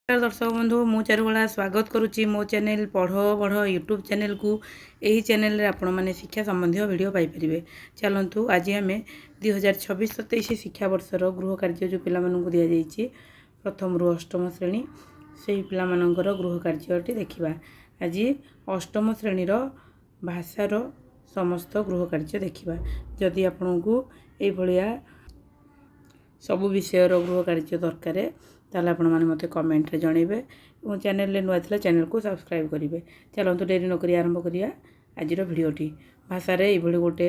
दर्शक बंधु मु चारुकला स्वागत करुच्ची मो चैनल पढ़ बढ़ यूट्यूब चैनल को यही चैनल रे आपण मैंने शिक्षा संबंधी वीडियो पाइपर। चलतु आज आम 2026-27 शिक्षा वर्षर गृह कार्य जो पिला दि जाइए प्रथम रु अष्टम श्रेणी से पिलाମାନଙ୍କର गृह कार्यटी देखा। आज अष्टम श्रेणीर भाषार समस्त गृह कार्य देखा। जदि आपण को ये सबु विषय गृह कार्य दरकार ताल आपण मैंने मत कमेंट रे जनइबे और चैनल रे नुआ थिला चैनल को सब्सक्राइब करेंगे। चलतु डेरी नक आरंभ करिया आज भिडियोटी। भाषा ये गोटे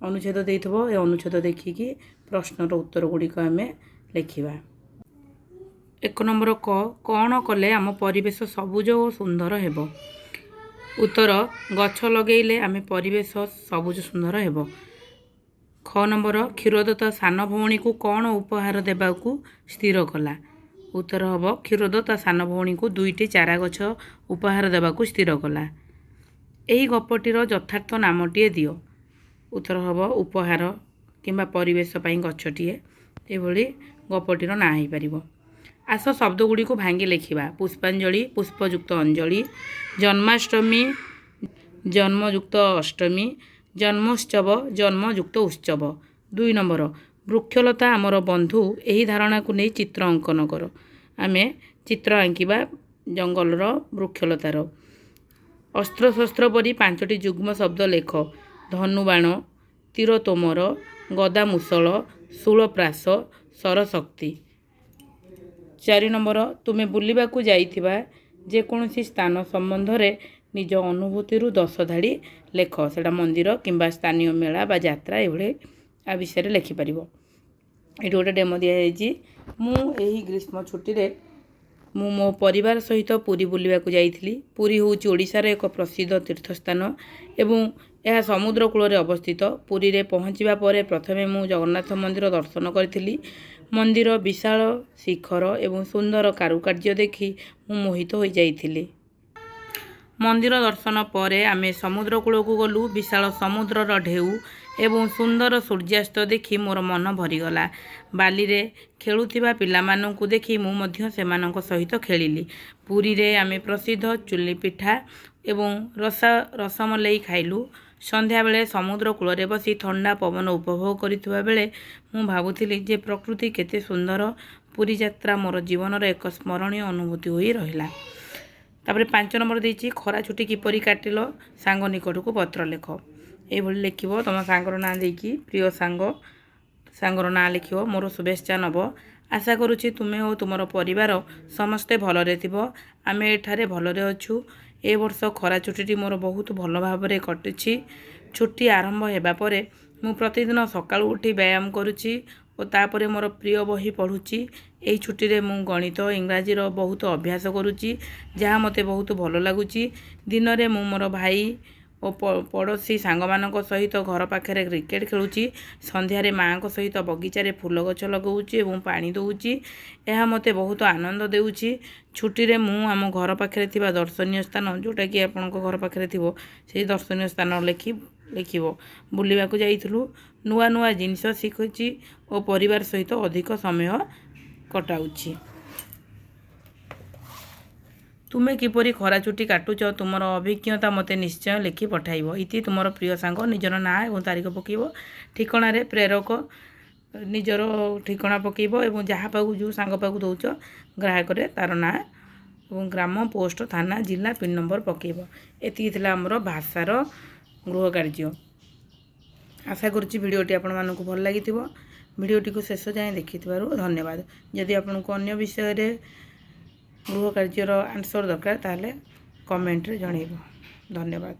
अनुच्छेद देइथबो ए अनुच्छेद देखिकी प्रश्नर उत्तर गुड़िक आम लिखा। 1 नंबर क कौन कले आम परिवेश सबुज और सुंदर हेबो। उत्तर गछ लगेइले आम परिवेश सबुज सुंदर हेबो। ख नंबर क्षीरोदत्त सान भौणी को कौन उपहार देबाकू स्थिर कला। उत्तर हम क्षीरोदत्त सान भौणी को 2टी चारा गछ उपहार देबाकू स्थिर कला। यही गपटीर यथार्थ नामटीए दियो। उत्तर हम उपहार किंबा परिवेश पई गछटीए एभली गपटीर ना हो पार। आस शब्द गुड़ी को भांगी लिखा। पुष्पांजलि पुष्पयुक्त अंजलि, जन्माष्टमी जन्मयुक्त अष्टमी, जन्मोत्सव जन्मयुक्त उत्सव। 2 नंबर वृक्षलता आमर बंधु यही धारणा को नहीं चित्र अंकन कर। आम चित्र आंकिबा जंगलर वृक्षलतार। अस्त्र शस्त्र परी 5टी जुग्म शब्द लेख। धनुबाण, तीर तोमर, गदा मुसल, शूलप्रास, सरशक्ति। 4 नंबर तुमे बुलिबाकू जाइथिबा जेकोसी स्थान संबंध में निज अनुभूति 10 धाड़ी लेख। सेटा मंदिर किंबा स्थानीय मेला बा यात्रा ये आ विषय लिखिपर। ये गोटे डेमो दि मुझी ग्रीष्म छुट्टी रे मो परिवार सहित पुरी बुलिबाकू जाइथिली। पुरी होउची ओडिशार एक प्रसिद्ध तीर्थस्थान एवं यह समुद्र कूल अवस्थित। पुरी रे पहुँचवा पर प्रथमे मु जगन्नाथ मंदिर दर्शन करी। मंदिर विशाल शिखर एवं सुंदर कारुकार्य देखी मु मोहित हो जाइथिली। मंदिर दर्शन पर आमे समुद्र कूल को गलु। विशाल समुद्रर ढेउ एवं सुंदर सूर्यास्त देखी मोर मन भरीगला। बाली रे खेलुथिबा पिलामानंकु देखी मु मध्य सेमानंक सहित खेलिली। पुरी रे आमे प्रसिद्ध चुली पिठा एवं रसमलाई खाइलु। संध्या बेले समुद्र कूल रे बसी ठंडा पवन उपभोग करिथुबा बेले मु भाबुथिली जे प्रकृति केते सुंदर। पुरी यात्रा मोर जीवनर एक स्मरणीय अनुभूति होई रहिला। तापर 5 नंबर देछि खरा छुट्टी किपरि काटिलो। सांग निकट को पत्र लेख। ये लिखिबो तुम सांगर ना देकी प्रिय सांगर ना लिखिबो। मोर शुभेच्छा नब। आशा करुछि तुमे और तुमर परिवार समस्ते भलरे थिबो। आमे एठारे भलरे अछु। ए वर्ष खरा छुट्टी मोर बहुत भल भाव में कटुछि। छुट्टी आरंभ हेबा परे मु प्रतिदिन सकाळु उठी व्यायाम करुछि और तापरे मोर प्रिय बही पढ़ुछि। एही छुट्टी रे मु गणित इंग्राजी बहुत अभ्यास करुछि जहाँ मते बहुत भल लगुछि। दिन रे मु मोर भाई और पड़ोशी सांगमानक सहित घर पाखे क्रिकेट खेलुछि। संध्यारे माँ को सहित बगीचारे फूल गछ लगाऊछि और पानी दउछि। यह मते बहुत आनंद देउछि। छुट्टी रे मु आम घर पाखे थिबा दर्शनीय स्थान जोटा कि आपनक घर पाखे थिबो सेही दर्शनीय स्थान लिखिबो। बुलिबाकू जाइथिलु। नुआ नुआ जिनिस शिखुछि और परिवार सहित अधिक समय कटाउछि। तुमे किपरि खरा छुट्टी काटुच तुमर अभिज्ञता मते निश्चय लिखि पठाइब। इति तुमर प्रिय सांग निजर ना और तारीख पकेब। ठिकना रे प्रेरक निजर ठिकना पकेब और जहाँ पाक जो सांग पाक दौच ग्राहक तार ना और ग्राम पोस्ट थाना जिला पिन नंबर पकेब। एति थिला हमर भाषार गृह कार्य। आशा करुच्ची भिडियोटी आपण मानकु भल लागिथिबो। भिडियोटी को शेष जाए देखिथिबारु धन्यवाद। जदि आपनको अन्य विषय रे गृह कार्यर आंसर दरकार ताले कमेंट रे जणैबो। धन्यवाद।